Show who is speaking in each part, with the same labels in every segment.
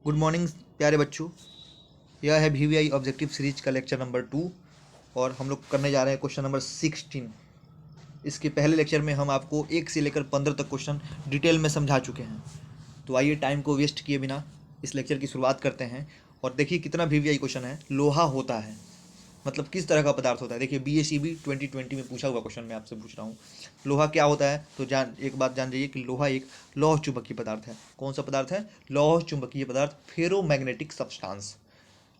Speaker 1: Good morning प्यारे बच्चों। यह है VVI ऑब्जेक्टिव सीरीज का लेक्चर नंबर 2 और हम लोग करने जा रहे हैं क्वेश्चन नंबर 16। इसके पहले लेक्चर में हम आपको 1 से लेकर 15 तक क्वेश्चन डिटेल में समझा चुके हैं। तो आइए टाइम को वेस्ट किए बिना इस लेक्चर की शुरुआत करते हैं। और देखिए कितना VVI क्वेश्चन है। लोहा होता है मतलब किस तरह का पदार्थ होता है। देखिए BACB 2020 में पूछा हुआ क्वेश्चन मैं आपसे पूछ रहा हूँ। लोहा क्या होता है तो एक बात जान जाइए कि लोहा एक लौह चुंबकीय पदार्थ है। कौन सा पदार्थ है? लौह चुंबकीय पदार्थ, फेरोमैग्नेटिक सब्सटेंस।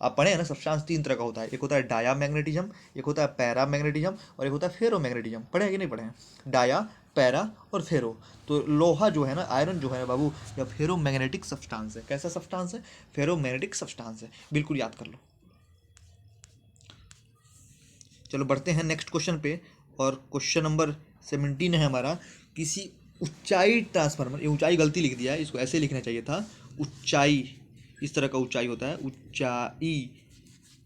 Speaker 1: आप पढ़े हैं ना, सब्सटेंस 3 तरह का होता है। एक होता है डाया मैग्नेटिज्म, एक होता है पैरा मैग्नेटिज्म और एक होता है फेरो मैग्नेटिज्म। पढ़े हैं कि नहीं पढ़े हैं? डाया, पैरा और फेरो। तो लोहा जो है ना, आयरन जो है बाबू, या फेरो मैग्नेटिक सब्सटेंस है। कैसा सब्सटेंस है? फेरो मैग्नेटिक सब्सटेंस है। बिल्कुल याद कर लो। चलो बढ़ते हैं नेक्स्ट क्वेश्चन पे। और क्वेश्चन नंबर 17 है हमारा। किसी ऊंचाई ट्रांसफार्मर, ये ऊंचाई गलती लिख दिया है, इसको ऐसे लिखना चाहिए था। ऊंचाई, इस तरह का ऊंचाई होता है। ऊंचाई,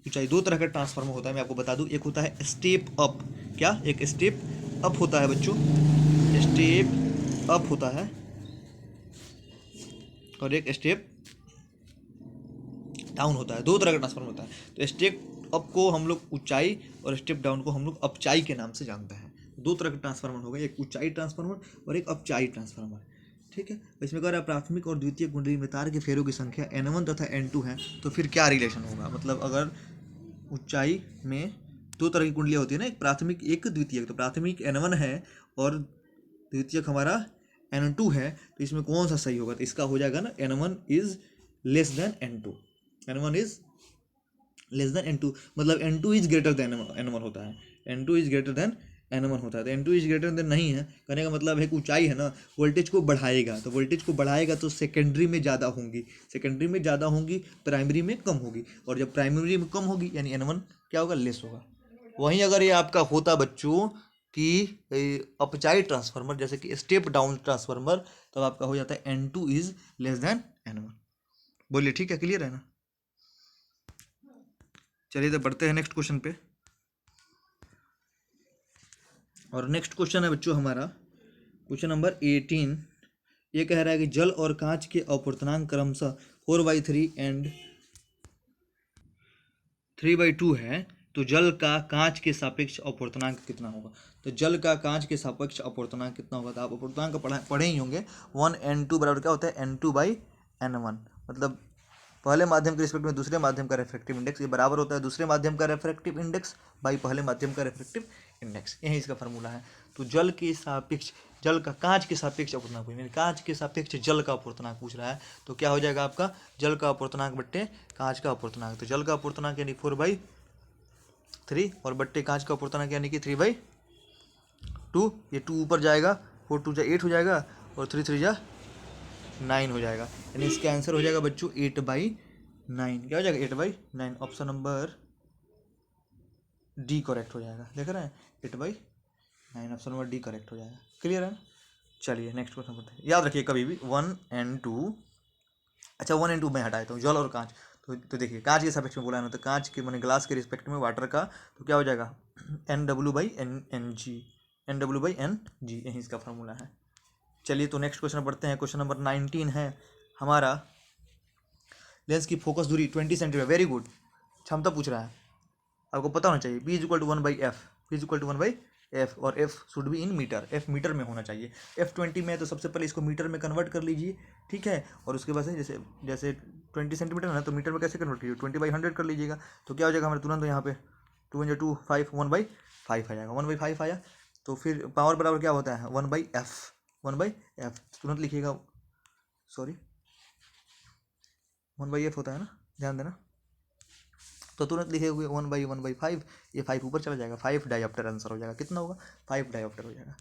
Speaker 1: ऊंचाई दो तरह का ट्रांसफार्मर होता है, मैं आपको बता दूं। एक होता है स्टेप अप। क्या? एक स्टेप अप होता है बच्चों, स्टेप अप होता है, और एक स्टेप डाउन होता है। दो तरह का ट्रांसफार्मर होता है। तो स्टेप अप को हम लोग ऊंचाई और स्टेप डाउन को हम लोग अपचाई के नाम से जानते हैं। दो तरह के ट्रांसफार्मर हो गए, एक ऊंचाई ट्रांसफार्मर और एक अपचाई ट्रांसफार्मर। ठीक है। इसमें कह रहा है प्राथमिक और द्वितीय कुंडली में तार के फेरों की संख्या N1 तथा N2 है, तो फिर क्या रिलेशन होगा? मतलब अगर ऊंचाई में दो तरह की कुंडलियाँ होती है ना, एक प्राथमिक एक द्वितीयक, तो प्राथमिक N1 है और द्वितीयक हमारा N2 है, तो इसमें कौन सा सही होगा? तो इसका हो जाएगा ना N1 is less than N2। N1 is less than N2, मतलब N2 is greater than N1 होता है। N2 is greater than N1 होता है। तो N2 इज ग्रेटर देन नहीं है, कहने का मतलब है कि ऊंचाई है ना, वोल्टेज को बढ़ाएगा। तो वोल्टेज को बढ़ाएगा तो सेकेंडरी में ज़्यादा होंगी, सेकेंडरी में ज़्यादा होंगी, प्राइमरी में कम होगी। और जब प्राइमरी में कम होगी यानी N1 क्या होगा? लेस होगा। वहीं अगर ये आपका होता बच्चों कि अपचाई ट्रांसफार्मर, जैसे कि स्टेप डाउन ट्रांसफार्मर, तब आपका हो जाता है N2 is less than N1। बोलिए ठीक है, क्लियर है ना? चलिए तो बढ़ते हैं नेक्स्ट क्वेश्चन पे। और नेक्स्ट क्वेश्चन है बच्चों हमारा क्वेश्चन नंबर 18। ये कह रहा है कि जल और कांच के अपूर्णांक क्रमशः 4/3 एंड 3/2 है, तो जल का कांच के सापेक्ष अपूर्णांक कितना होगा? तो जल का कांच के सापेक्ष अपूर्णांक कितना होगा? तो आप अपूर्णांक पढ़े ही होंगे। 1N2 बराबर क्या होता है? N2/N1। मतलब पहले माध्यम के रिस्पेक्ट में दूसरे माध्यम का रेफ्रेक्टिव इंडेक्स, ये बराबर होता है दूसरे माध्यम का रेफ्रेक्टिव इंडेक्स बाई पहले माध्यम का रेफ्रेक्टिव इंडेक्स। यही इसका फार्मूला है। तो जल के सापेक्ष, जल का कांच के सापेक्ष अपूर्णांक, यानी कांच के सापेक्ष जल का अपूर्णांक पूछ रहा है, तो क्या हो जाएगा आपका? जल का अपूर्णांक बट्टे कांच का अपूर्णांक। तो जल का अपूर्णांक यानी 4/3 और बट्टे कांच का अपूर्णांक यानी कि 3/2। ये 2 ऊपर जाएगा, 4×2 = 8 हो जाएगा और 3×3 = 9 हो जाएगा। यानी इसका आंसर हो जाएगा बच्चों 8/9। क्या हो जाएगा? 8/9। ऑप्शन नंबर डी करेक्ट हो जाएगा। देख रहे हैं? 8/9, ऑप्शन नंबर डी करेक्ट हो जाएगा। क्लियर है? चलिए नेक्स्ट क्वेश्चन करते हैं। याद रखिए कभी भी 1 and 2, अच्छा 1 and 2 मैं हटा देता हूँ। जल और कांच, तो देखिए कांच के सापेक्ष में बोला है ना, तो कांच के मैंने ग्लास के रिस्पेक्ट में वाटर का, तो क्या हो जाएगा? NW/NG, NW/NG, यही इसका फार्मूला है। चलिए तो नेक्स्ट क्वेश्चन पढ़ते हैं। क्वेश्चन नंबर 19 है हमारा। लेंस की फोकस दूरी 20 सेंटीमीटर। Very good. क्षमता पूछ रहा है, आपको पता होना चाहिए। B = 1/F, B = 1/F, और F should be in metre, F metre में होना चाहिए। F20 में है तो सबसे पहले इसको मीटर में कन्वर्ट कर लीजिए। ठीक है। और उसके बाद से जैसे जैसे 20 सेंटीमीटर है ना, तो मीटर में कैसे कन्वर्ट कीजिए? 20/100 कर लीजिएगा। तो क्या हो जाएगा हमारे तुरंत यहाँ पे? 2 × 2 = 5, 1/5 आ जाएगा। 1/5 आया। तो फिर पावर बराबर क्या होता है? 1/F, 1/F तुरंत लिखिएगा। सॉरी, 1/F होता है ना, ध्यान देना। तो तुरंत लिखे हुए 1/1/5, ये 5 ऊपर चला जाएगा, 5 डायोप्टर आंसर हो जाएगा। कितना होगा? 5 डायोप्टर हो जाएगा।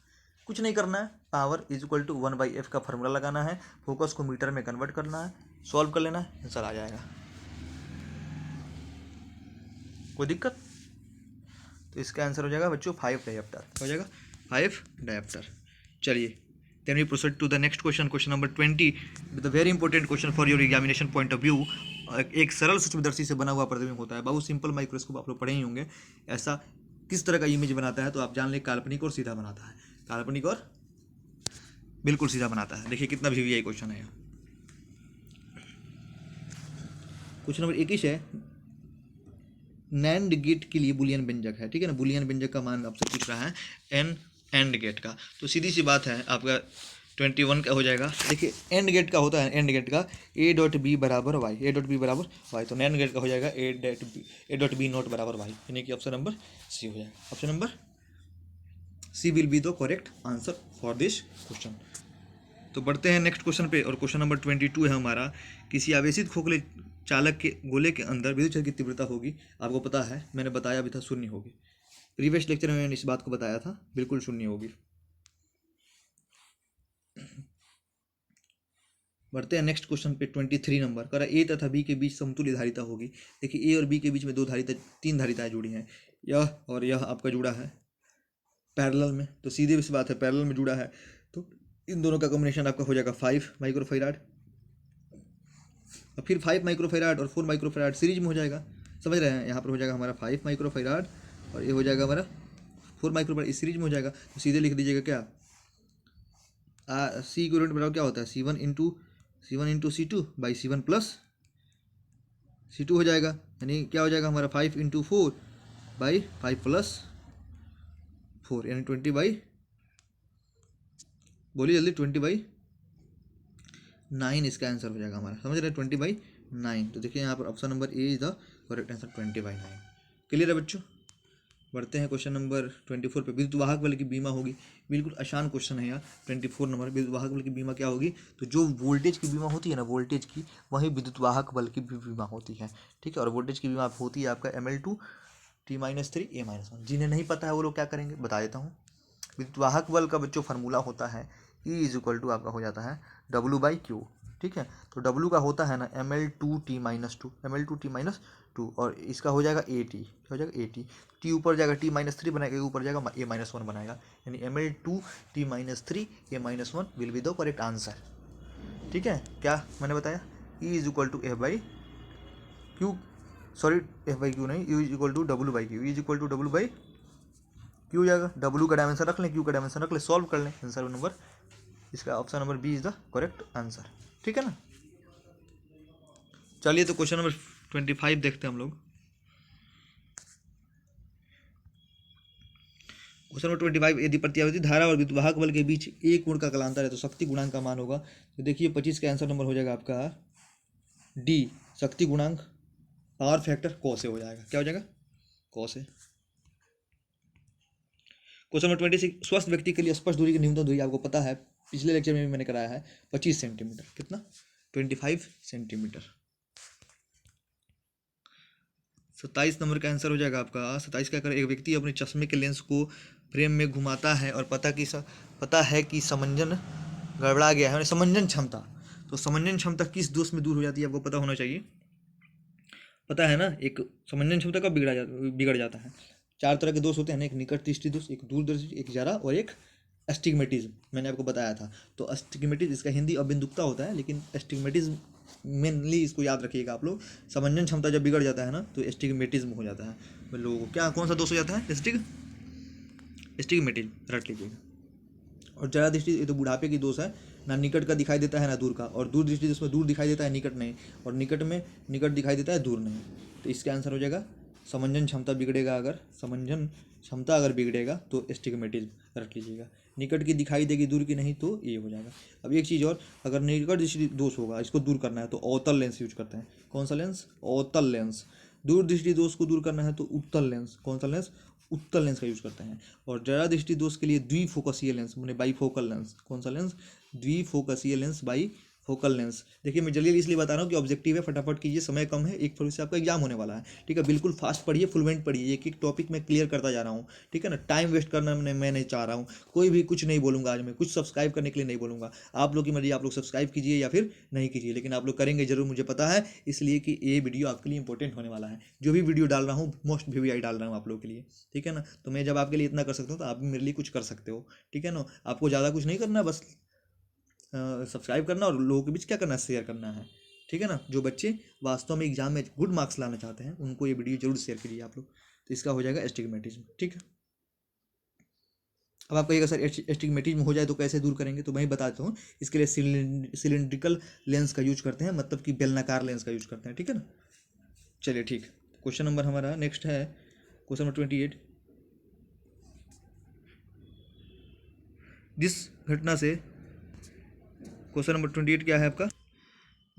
Speaker 1: कुछ नहीं करना है, पावर = 1/F का फॉर्मूला लगाना है, फोकस को मीटर में कन्वर्ट करना है, सॉल्व कर लेना है, आंसर आ जाएगा। कोई दिक्कत? तो इसका आंसर हो जाएगा बच्चों 5 डायोप्टर हो जाएगा, 5 डायोप्टर। चलिए then we proceed to the next question, question number 20, with a very important question for your examination point of view। एक सरल सूक्ष्मदर्शी से बना हुआ प्रतिबिंब होता है बाबू। सिंपल माइक्रोस्कोप आप लोग पढ़े ही होंगे। ऐसा किस तरह का इमेज बनाता है? तो आप जान लें, काल्पनिक और सीधा बनाता है। काल्पनिक और बिल्कुल सीधा बनाता है। देखिए कितना VVI क्वेश्चन है। क्वेश्चन नंबर 21 है, नैंड गेट के लिए बुलियन व्यंजक है, ठीक है ना, बुलियन व्यंजक का मान आपसे पूछ रहा है एन एंड गेट का। तो सीधी सी बात है, आपका 21 का हो जाएगा। देखिए एंड गेट का होता है, एंड गेट का ए डॉट बी बराबर वाई, ए डॉट बी बराबर वाई, तो नैंड गेट का हो जाएगा ए डॉट बी नॉट बराबर वाई, यानी कि ऑप्शन नंबर सी हो जाएगा। Option number C will be the correct answer for this question. तो बढ़ते हैं नेक्स्ट क्वेश्चन पे, और क्वेश्चन नंबर 22 है हमारा, किसी आवेशित खोखले चालक के गोले के अंदर विद्युत क्षेत्र की तीव्रता होगी, आपको पता है, मैंने बताया भी था, शून्य होगी। प्रीवियस लेक्चर में मैंने इस बात को बताया था, बिल्कुल शून्य होगी। बढ़ते हैं नेक्स्ट क्वेश्चन पे, 23 नंबर करा, ए तथा बी के बीच समतुल्य धारिता होगी। देखिए ए और बी के बीच में तीन धारिताएं जुड़ी हैं, यह और यह आपका जुड़ा है पैरेलल में, तो सीधे सी बात है पैरेलल में जुड़ा है, तो इन दोनों का कॉम्बिनेशन आपका हो जाएगा 5 माइक्रोफैराड, और फिर 5 माइक्रोफैराड और 4 माइक्रोफैराड सीरीज में हो जाएगा, समझ रहे हैं, यहाँ पर हो जाएगा हमारा 5 माइक्रोफैराड और ये हो जाएगा हमारा 4 माइक्रोफैराड, इस सीरीज में हो जाएगा। तो सीधे लिख दीजिएगा क्या, सी इक्विवेलेंट बराबर क्या होता है, C1 into C2 by C1 plus C2 हो जाएगा, यानी क्या हो जाएगा हमारा 5 इंटू 4 बाई 5 प्लस 4, यानी 20 बाई, बोलिए जल्दी, 20/9 इसका आंसर हो जाएगा हमारा, समझ रहे हैं, 20/9। तो देखिए यहाँ पर option number A is the correct answer, 20/9। Clear है बच्चों। बढ़ते हैं क्वेश्चन नंबर 24 पे, विद्युत वाहक बल की बीमा होगी, बिल्कुल आसान क्वेश्चन है यार। 24 नंबर, विद्युत वाहक बल की बीमा क्या होगी, तो जो वोल्टेज की बीमा होती है ना, वोल्टेज की, वही विद्युत वाहक बल की भी बीमा होती है, ठीक है। और वोल्टेज की बीमा होती है आपका ML2 T-3 A-1। जिन्हें नहीं पता है वो लोग क्या करेंगे, बता देता हूँ। विद्युत वाहक बल का बच्चों फार्मूला होता है E इज इक्वल टू आपका हो जाता है W/Q, ठीक है। तो W का होता है ना ML2T-2, ML2T-2, और इसका हो जाएगा AT, क्या हो जाएगा AT, T ऊपर जाएगा T-3 बनाएगा, ऊपर जाएगा A-1 बनाएगा, यानी ML2T-3 A-1 will be the correct answer, ठीक है। क्या मैंने बताया, E इज इक्वल टू F/Q, सॉरी F/Q नहीं, U is equal to W/Q, E is equal to W/Q हो जाएगा, W का डायमेंशन रख लें, Q का डायमेंशन रख लें, सॉल्व कर लें, आंसर नंबर इसका option number B is the correct answer, ठीक है ना। चलिए तो क्वेश्चन नंबर 25 देखते हैं हम लोग। क्वेश्चन नंबर 25, यदि प्रत्यावर्ती धारा और विद्युतवाहक बल के बीच एक कोण का कालांतर है तो शक्ति गुणांक का मान होगा। तो देखिए 25 का आंसर नंबर हो जाएगा आपका डी, शक्ति गुणांक पावर फैक्टर कॉस से हो जाएगा, क्या हो जाएगा, कॉस से। क्वेश्चन नंबर 26, स्वस्थ व्यक्ति के लिए स्पर्श दूरी की न्यूनतम दूरी आपको पता है, पिछले लेक्चर में भी मैंने कराया है, 25 सेंटीमीटर, कितना, 25 सेंटीमीटर। 27 नंबर का आंसर हो जाएगा आपका, 27 का, अगर एक व्यक्ति अपने चश्मे के लेंस को फ्रेम में घुमाता है और पता है कि समंजन गड़बड़ा गया है, समंजन क्षमता, तो समंजन क्षमता किस दोष में दूर हो जाती है आपको पता होना चाहिए, पता है ना। एक समंजन क्षमता कब बिगड़ जाता है, 4 तरह के दोष होते हैं ना, एक निकट दृष्टि दोष, एक दूर दृष्टि, एक जरा, और एक एस्टिग्मेटिज्म, मैंने आपको बताया था। तो एस्टिग्मेटिज्म इसका हिंदी अबिंदुकता होता है, लेकिन एस्टिग्मेटिज्म मेनली इसको याद रखिएगा आप लोग। समंजन क्षमता जब बिगड़ जाता है ना तो एस्टिग्मेटिज्म हो जाता है लोगों को। क्या, कौन सा दोष हो जाता है, एस्टिग्मेटिज्म, रट लीजिएगा। और जरा दृष्टि, ये तो बुढ़ापे की दोष है, ना निकट का दिखाई देता है ना दूर का, और दूर दृष्टि जिसमें दूर दिखाई देता है निकट नहीं, और निकट में निकट दिखाई देता है दूर नहीं। तो इसका आंसर हो जाएगा समंजन क्षमता बिगड़ेगा, अगर समंजन क्षमता अगर बिगड़ेगा तो एस्टिग्मेटिज्म रख लीजिएगा। निकट की दिखाई देगी दूर की नहीं, तो ये हो जाएगा। अब एक चीज़ और, अगर निकट दृष्टि दोष होगा, इसको दूर करना है तो अवतल लेंस यूज करते हैं। कौन सा लेंस, अवतल लेंस। दूर दृष्टि दोष को दूर करना है तो उत्तल लेंस, कौन सा लेंस, उत्तल लेंस का यूज करते हैं। और जरा दृष्टि दोष के लिए द्विफोकसीय लेंस, मैंने बाईफोकल लेंस, कौन सा लेंस, द्विफोकसीय लेंस, बाई फोकल लेंस। देखिए मैं जल्दी इसलिए बता रहा हूँ कि ऑब्जेक्टिव है, फटाफट कीजिए, समय कम है, 1 फरवरी से आपका एग्जाम होने वाला है, ठीक है। बिल्कुल फास्ट पढ़िए, फ्लुएंट पढ़िए, एक एक टॉपिक में क्लियर करता जा रहा हूँ, ठीक है ना। टाइम वेस्ट करना मैं नहीं चाह रहा हूँ, कोई भी कुछ नहीं बोलूँगा आज मैं, कुछ सब्सक्राइब करने के लिए नहीं बोलूँगा, आप लोग की मर्जी, आप लोग सब्सक्राइब कीजिए या फिर नहीं कीजिए, लेकिन आप लोग करेंगे जरूर, मुझे पता है, इसलिए कि ये वीडियो आपके लिए इंपॉर्टेंट होने वाला है। जो भी वीडियो डाल रहा हूँ मोस्ट VVI डाल रहा हूँ आप लोग के लिए, ठीक है ना। तो मैं जब आपके लिए इतना कर सकता हूँ तो आप भी मेरे लिए कुछ कर सकते हो, ठीक है ना। आपको ज़्यादा कुछ नहीं करना, बस सब्सक्राइब करना और लोगों के बीच क्या करना है, शेयर करना है, ठीक है ना। जो बच्चे वास्तव में एग्जाम में गुड मार्क्स लाना चाहते हैं उनको ये वीडियो जरूर शेयर कीजिए आप लोग। तो इसका हो जाएगा एस्टिग्मेटिज्म, ठीक है। अब आप कहिएगा सर एस्टिग्मेटिज्म हो जाए तो कैसे दूर करेंगे, तो मैं बताता हूँ। इसके लिए सिलिंड्रिकल लेंस का यूज करते हैं, मतलब कि बेलनाकार लेंस का यूज करते हैं, ठीक है ना। चलिए ठीक, क्वेश्चन नंबर हमारा नेक्स्ट है क्वेश्चन नंबर 28। जिस घटना से, क्वेश्चन नंबर 28 क्या है आपका,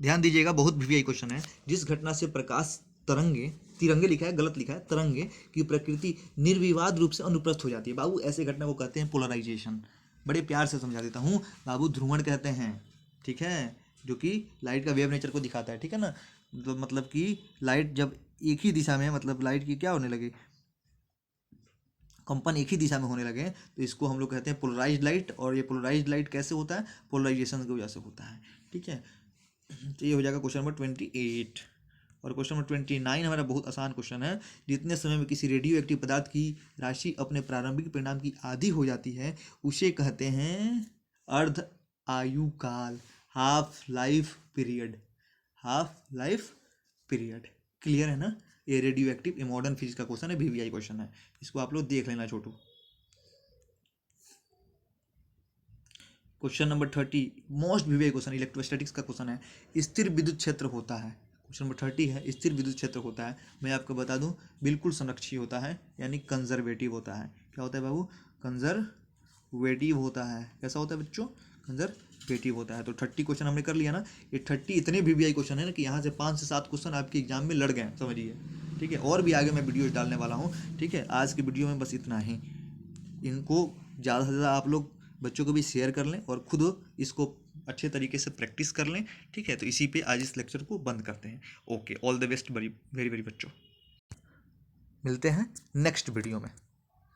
Speaker 1: ध्यान दीजिएगा, बहुत वीवीआई क्वेश्चन है। जिस घटना से प्रकाश तरंगे, तिरंगे लिखा है, गलत लिखा है, तरंगे की प्रकृति निर्विवाद रूप से अनुप्रस्थ हो जाती है। बाबू ऐसे घटना को कहते हैं पोलराइजेशन। बड़े प्यार से समझा देता हूँ बाबू, ध्रुवण कहते हैं, ठीक है, जो कि लाइट का वेव नेचर को दिखाता है, ठीक है ना। मतलब कि लाइट जब एक ही दिशा में, मतलब लाइट की क्या होने लगे, कंपन एक ही दिशा में होने लगे, तो इसको हम लोग कहते हैं पोलराइज्ड लाइट। और ये पोलराइज्ड लाइट कैसे होता है, पोलराइजेशन की वजह से होता है, ठीक है। तो ये हो जाएगा क्वेश्चन नंबर 28। और क्वेश्चन नंबर 29 हमारा बहुत आसान क्वेश्चन है। जितने समय में किसी रेडियो एक्टिव पदार्थ की राशि अपने प्रारंभिक परिणाम की आधी हो जाती है, उसे कहते हैं अर्ध आयु काल, half life period, half life period. Clear है ना। ये रेडियो एक्टिव, ये मॉडर्न फिजिक्स का क्वेश्चन है, वीवीआई क्वेश्चन है, इसको आप लोग देख लेना छोटू। Question number 30 most VVI question, electrostatics का क्वेश्चन है। स्थिर विद्युत क्षेत्र होता है, क्वेश्चन नंबर 30 है, स्थिर विद्युत क्षेत्र होता है, मैं आपको बता दूं बिल्कुल संरक्षी होता है, यानी कंजर्वेटिव होता है। क्या होता है बाबू, कंजर्वेटिव होता है। कैसा होता है बच्चों, कंजर्वेटिव होता है। तो 30 क्वेश्चन हमने कर लिया ना। ये 30 इतने वीवीआई क्वेश्चन है ना कि यहाँ से 5 से 7 क्वेश्चन आपके एग्जाम में लड़ गए, समझिए, ठीक है। और भी आगे मैं वीडियो डालने वाला हूँ, ठीक है। आज की वीडियो में बस इतना ही। इनको ज़्यादा से ज़्यादा आप लोग बच्चों को भी शेयर कर लें और खुद इसको अच्छे तरीके से प्रैक्टिस कर लें, ठीक है। तो इसी पे आज इस लेक्चर को बंद करते हैं। Okay, all the best very very बच्चों, मिलते हैं नेक्स्ट वीडियो में।